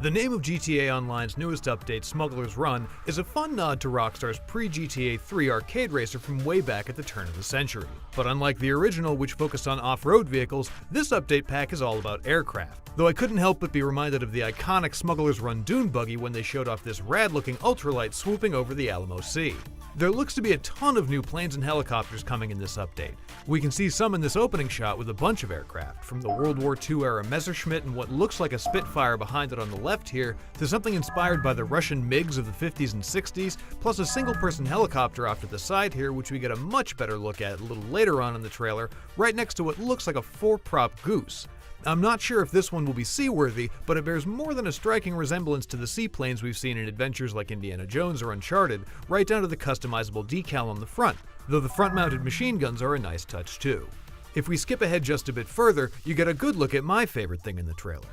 The name of GTA Online's newest update, Smuggler's Run, is a fun nod to Rockstar's pre-GTA 3 arcade racer from way back at the turn of the century. But unlike the original, which focused on off-road vehicles, this update pack is all about aircraft. Though I couldn't help but be reminded of the iconic Smuggler's Run dune buggy when they showed off this rad-looking ultralight swooping over the Alamo Sea. There looks to be a ton of new planes and helicopters coming in this update. We can see some in this opening shot with a bunch of aircraft, from the World War II era Messerschmitt and what looks like a Spitfire behind it on the left here, to something inspired by the Russian MiGs of the 50s and 60s, plus a single-person helicopter off to the side here, which we get a much better look at a little later on in the trailer, right next to what looks like a 4-prop goose. I'm not sure if this one will be seaworthy, but it bears more than a striking resemblance to the seaplanes we've seen in adventures like Indiana Jones or Uncharted, right down to the customizable decal on the front, though the front-mounted machine guns are a nice touch too. If we skip ahead just a bit further, you get a good look at my favorite thing in the trailer.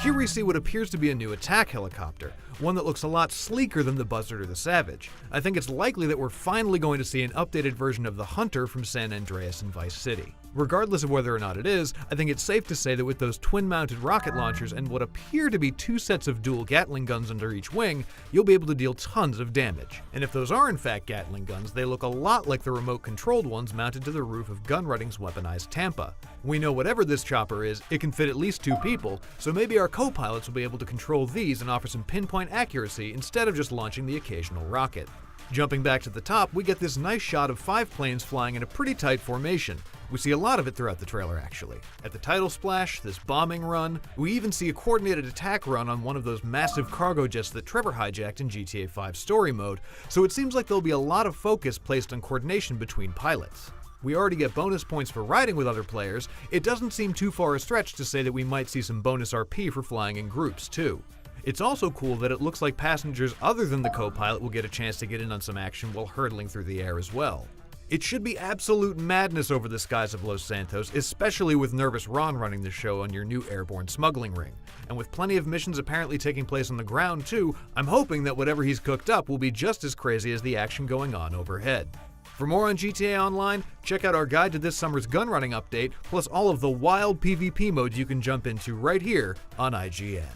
Here we see what appears to be a new attack helicopter, one that looks a lot sleeker than the Buzzard or the Savage. I think it's likely that we're finally going to see an updated version of the Hunter from San Andreas and Vice City. Regardless of whether or not it is, I think it's safe to say that with those twin-mounted rocket launchers and what appear to be 2 sets of dual Gatling guns under each wing, you'll be able to deal tons of damage. And if those are in fact Gatling guns, they look a lot like the remote-controlled ones mounted to the roof of Gunrunting's weaponized Tampa. We know whatever this chopper is, it can fit at least 2 people, so maybe our co-pilots will be able to control these and offer some pinpoint accuracy instead of just launching the occasional rocket. Jumping back to the top, we get this nice shot of 5 planes flying in a pretty tight formation. We see a lot of it throughout the trailer actually. At the title splash, this bombing run, we even see a coordinated attack run on one of those massive cargo jets that Trevor hijacked in GTA 5 story mode, so it seems like there'll be a lot of focus placed on coordination between pilots. We already get bonus points for riding with other players. It doesn't seem too far a stretch to say that we might see some bonus RP for flying in groups too. It's also cool that it looks like passengers other than the co-pilot will get a chance to get in on some action while hurtling through the air as well. It should be absolute madness over the skies of Los Santos, especially with Nervous Ron running the show on your new airborne smuggling ring. And with plenty of missions apparently taking place on the ground too, I'm hoping that whatever he's cooked up will be just as crazy as the action going on overhead. For more on GTA Online, check out our guide to this summer's gunrunning update, plus all of the wild PvP modes you can jump into right here on IGN.